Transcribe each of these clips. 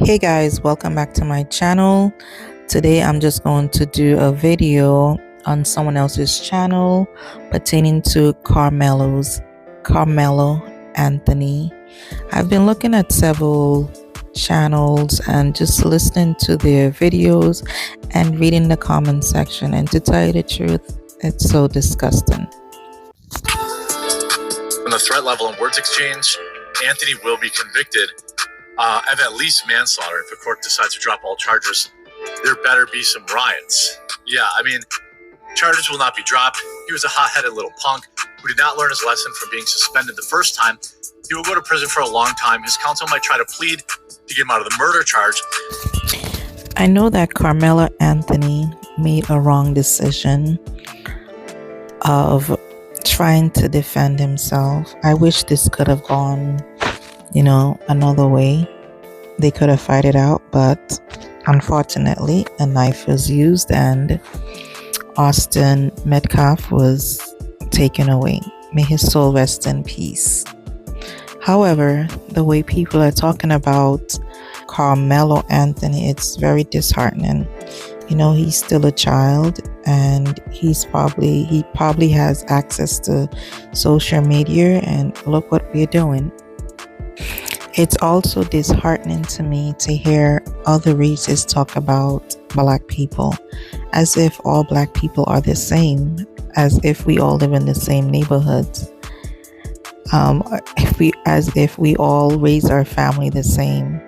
Hey guys, welcome back to my channel. Today I'm just going to do a video on someone else's channel pertaining to Kamelo Anthony. I've been looking at several channels and just listening to their videos and reading the comment section, and to tell you the truth, it's so disgusting. On the threat level and words exchange, Anthony will be convicted of at least manslaughter if the court decides to drop all charges. There better be some riots. Yeah, I mean, charges will not be dropped. He was a hot-headed little punk who did not learn his lesson from being suspended the first time. He will go to prison for a long time. His counsel might try to plead to get him out of the murder charge. I know that Kamelo Anthony made a wrong decision of trying to defend himself. I wish this could have gone, another way. They could have fight it out, but unfortunately a knife was used and Austin Metcalf was taken away. May his soul rest in peace. However, the way people are talking about Kamelo Anthony, it's very disheartening. He's still a child, and he probably has access to social media, and look what we're doing. It's also disheartening to me to hear other races talk about black people as if all black people are the same, as if we all live in the same neighborhoods, as if we all raise our family the same.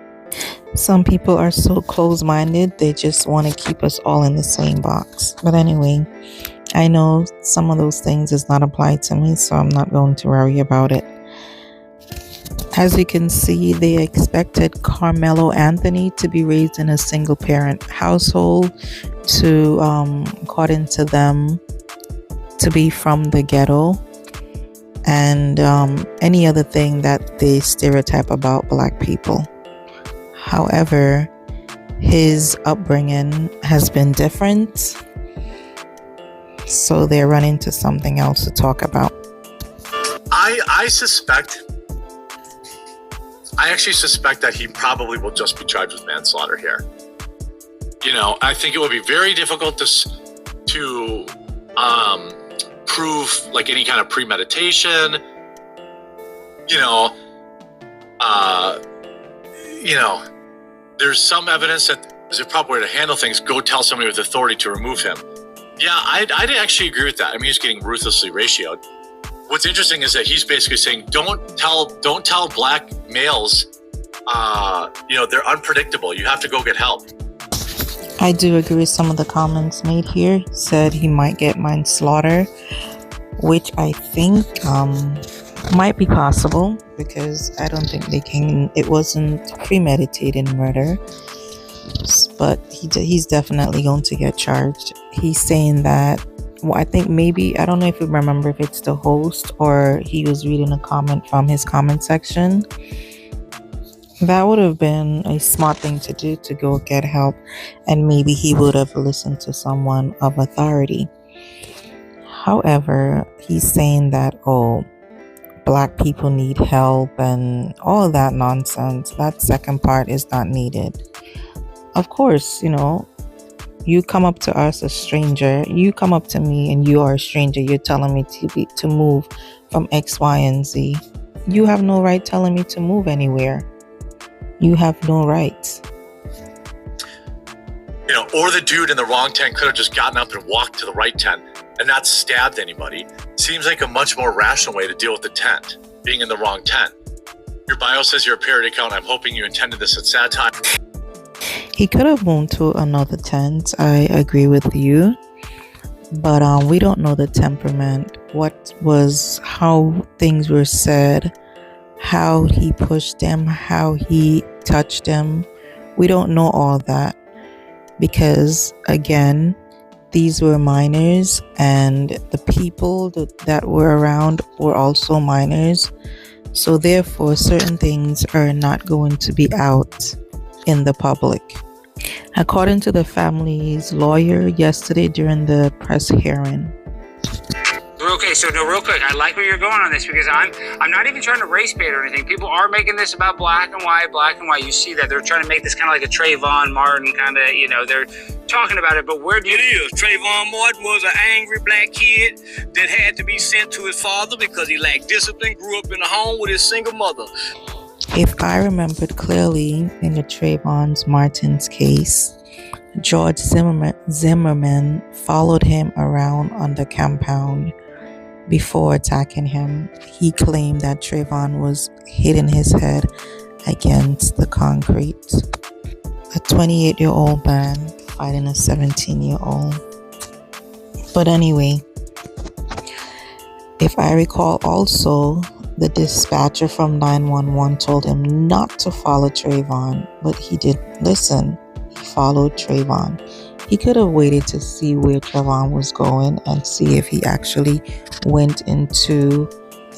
Some people are so close-minded, they just want to keep us all in the same box. But anyway, I know some of those things does not apply to me, so I'm not going to worry about it. As you can see, they expected Kamelo Anthony to be raised in a single-parent household, to, according to them, to be from the ghetto, and any other thing that they stereotype about black people. However, his upbringing has been different, so they're running to something else to talk about. I actually suspect that he probably will just be charged with manslaughter here. I think it would be very difficult to prove like any kind of premeditation. There's some evidence that there's a proper way to handle things. Go tell somebody with authority to remove him. Yeah, I'd actually agree with that. I mean, he's getting ruthlessly ratioed. What's interesting is that he's basically saying, don't tell black males, they're unpredictable. You have to go get help. I do agree with some of the comments made here. Said he might get manslaughter, which I think might be possible, because I don't think it wasn't premeditated murder, but he's definitely going to get charged. He's saying that, I think maybe, I don't know if you remember if it's the host or he was reading a comment from his comment section. That would have been a smart thing to do, to go get help, and maybe he would have listened to someone of authority. However, he's saying that, black people need help and all that nonsense. That second part is not needed. Of course, you come up to us, a stranger, you come up to me and you are a stranger, you're telling me to move from X, Y, and Z. You have no right telling me to move anywhere. You have no right. Or the dude in the wrong tent could have just gotten up and walked to the right tent and not stabbed anybody. Seems like a much more rational way to deal with the tent, being in the wrong tent. Your bio says you're a parody account. I'm hoping you intended this at sad time. He could have moved to another tent. I agree with you. But we don't know the temperament, how things were said, how he pushed them, how he touched them. We don't know all that, because, again, these were minors, and the people that were around were also minors. So therefore, certain things are not going to be out in the public. According to the family's lawyer yesterday during the press hearing. We're Okay, so no, real quick, I like where you're going on this because I'm not even trying to race bait or anything. People are making this about black and white, black and white. You see that they're trying to make this kind of like a Trayvon Martin kind of, they're talking about it. But where do you? It is. Trayvon Martin was an angry black kid that had to be sent to his father because he lacked discipline. Grew up in a home with his single mother. If I remembered clearly, in the Trayvon Martin's case, George Zimmerman followed him around on the compound before attacking him. He claimed that Trayvon was hitting his head against the concrete. A 28-year-old man fighting a 17-year-old. But anyway, if I recall also, the dispatcher from 911 told him not to follow Trayvon, but he did listen. He followed Trayvon. He could have waited to see where Trayvon was going and see if he actually went into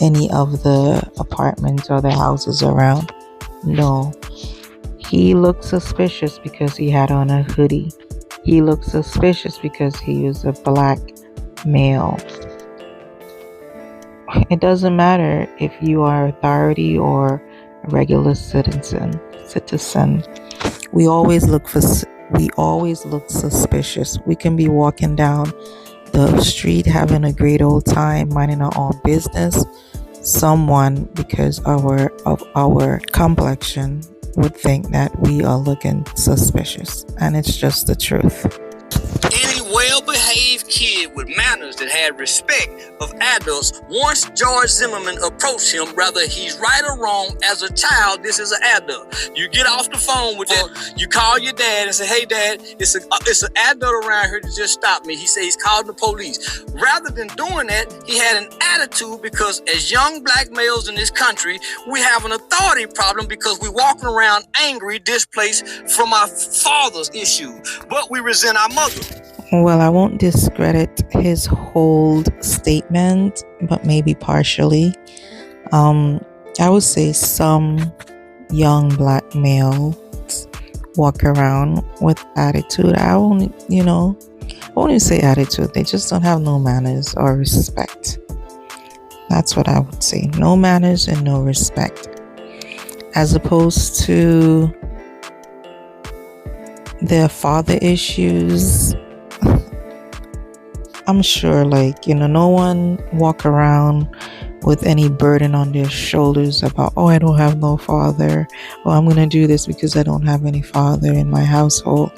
any of the apartments or the houses around. No. He looked suspicious because he had on a hoodie. He looked suspicious because he was a black male. It doesn't matter if you are authority or a regular citizen. We always look suspicious. We can be walking down the street having a great old time, minding our own business. Someone, because of our complexion, would think that we are looking suspicious, and it's just the truth. Any well-behaved kid with manners that had respect of adults, once George Zimmerman approached him, whether he's right or wrong, as a child, this is an adult. You get off the phone with that, you call your dad and say, hey dad, it's an adult around here that just stopped me. He said he's calling the police. Rather than doing that, he had an attitude because as young black males in this country, we have an authority problem because we're walking around angry, displaced from our father's issue, but we resent our mother. Well, I won't discredit his whole statement, but maybe partially. I would say some young black males walk around with attitude. I won't even say attitude. They just don't have no manners or respect. That's what I would say. No manners and no respect. As opposed to their father issues. I'm sure, no one walk around with any burden on their shoulders about, oh, I don't have no father, or I'm going to do this because I don't have any father in my household.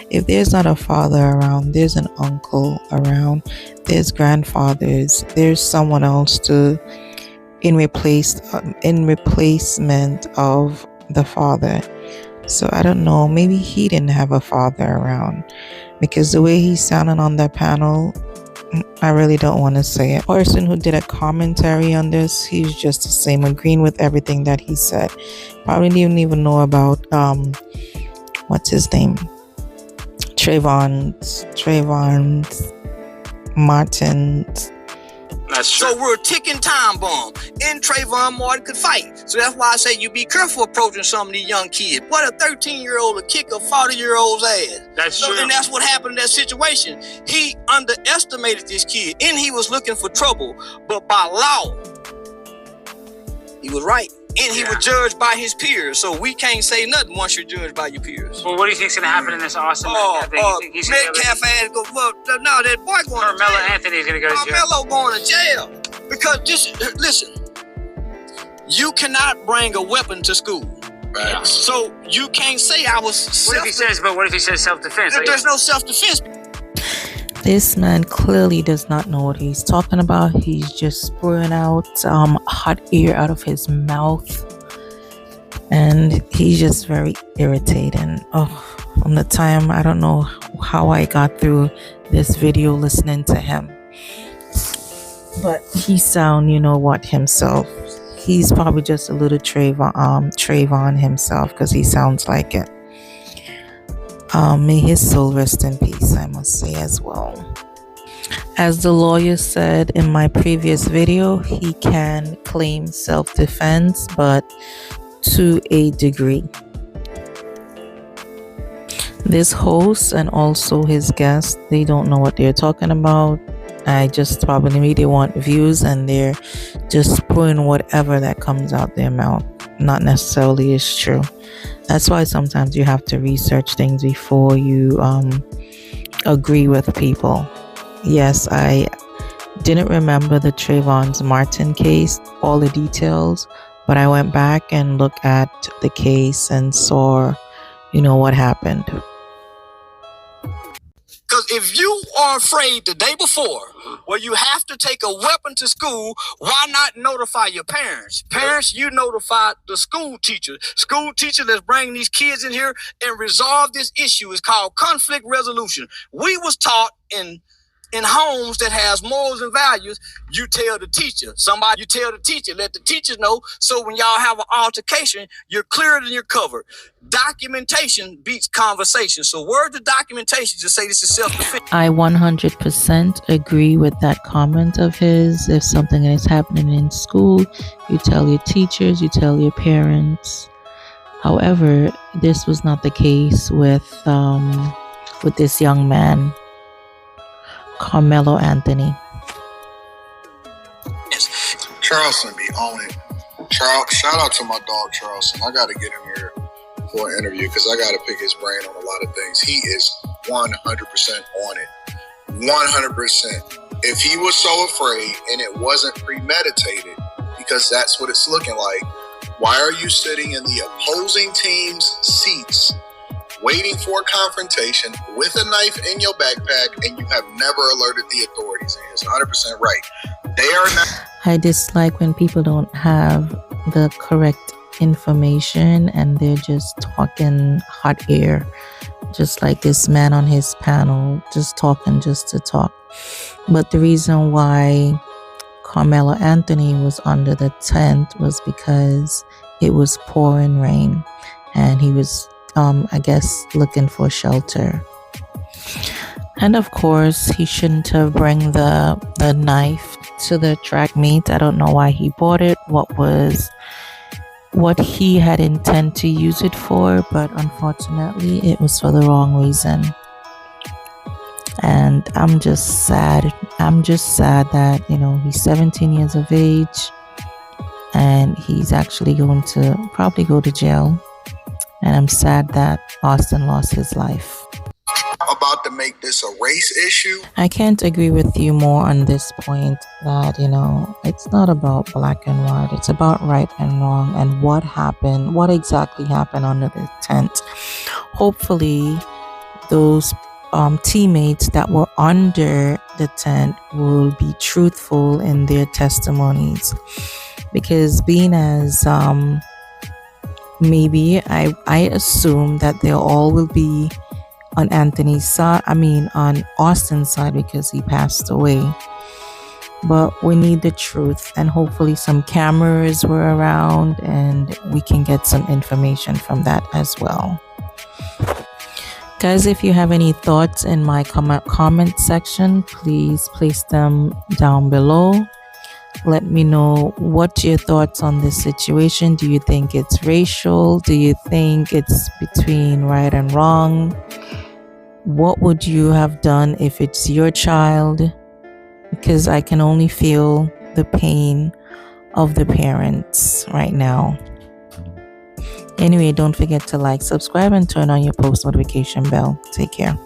If there's not a father around, there's an uncle around, there's grandfathers, there's someone else in replacement of the father. So I don't know, maybe he didn't have a father around, because the way he's sounding on that panel, I really don't want to say it. The person who did a commentary on this, he's just the same, agreeing with everything that he said. Probably didn't even know about what's his name, Trayvon Martin. That's true. So we're a ticking time bomb. And Trayvon Martin could fight. So that's why I say you be careful approaching some of these young kids. What a 13-year-old will kick a 40-year-old's ass. That's true. And that's what happened in that situation. He underestimated this kid, and he was looking for trouble. But by law, he was right. And he was judged by his peers. So we can't say nothing once you're judged by your peers. Well, what do you think's going to happen in this Austin Metcalf thing? You think he's Metcalf ass go, well, no, that boy going to jail. Kamelo Anthony's going to go to jail. Kamelo going to jail. Because listen, you cannot bring a weapon to school. Right. Yeah. So you can't say I was What if he says self-defense? There's no self-defense. This man clearly does not know what he's talking about. He's just spraying out hot air out of his mouth, and he's just very irritating. From the time, I don't know how I got through this video listening to him, but he sound himself. He's probably just a little Trayvon himself, because he sounds like it. May his soul rest in peace, I must say as well. As the lawyer said in my previous video, he can claim self-defense, but to a degree. This host and also his guest, they don't know what they're talking about, I just probably they want views and they're just putting whatever that comes out their mouth, not necessarily is true. That's why sometimes you have to research things before you agree with people. Yes, I didn't remember the Trayvon Martin case, all the details, but I went back and looked at the case and saw, what happened. Because if you are afraid the day before, well, you have to take a weapon to school, why not notify your parents? Parents, you notify the school teacher. School teacher that's bringing these kids in here and resolve this issue is called conflict resolution. We was taught in homes that has morals and values, you tell the teacher. You tell the teacher, let the teachers know, so when y'all have an altercation, you're cleared and you're covered. Documentation beats conversation. So word to documentation to say this is self-defense. I 100% agree with that comment of his. If something is happening in school, you tell your teachers, you tell your parents. However, this was not the case with this young man, Kamelo Anthony. Charleston be on it. Shout out to my dog Charleston. I got to get him here for an interview because I got to pick his brain on a lot of things. He is 100% on it. 100%. If he was so afraid and it wasn't premeditated, because that's what it's looking like, why are you sitting in the opposing team's seats waiting for a confrontation with a knife in your backpack and you have never alerted the authorities? And he's 100% right. They are not. I dislike when people don't have the correct information and they're just talking hot air, just like this man on his panel, just talking just to talk. But the reason why Kamelo Anthony was under the tent was because it was pouring rain and he was I guess looking for shelter. And of course he shouldn't have bring the knife to the track meet. I don't know why he bought it, what he had intent to use it for, but unfortunately it was for the wrong reason. And I'm just sad that he's 17 years of age and he's actually going to probably go to jail. And I'm sad that Austin lost his life. About to make this a race issue. I can't agree with you more on this point that, it's not about black and white. It's about right and wrong and what exactly happened under the tent. Hopefully, those teammates that were under the tent will be truthful in their testimonies. Because being as maybe I assume that they all will be on Anthony's side, on Austin's side because he passed away. But we need the truth, and hopefully some cameras were around and we can get some information from that as well. Guys, if you have any thoughts in my comment section, please place them down below. Let me know what your thoughts on this situation. Do you think it's racial? Do you think it's between right and wrong? What would you have done if it's your child? Because I can only feel the pain of the parents right now. Anyway, don't forget to like, subscribe, and turn on your post notification bell. Take care.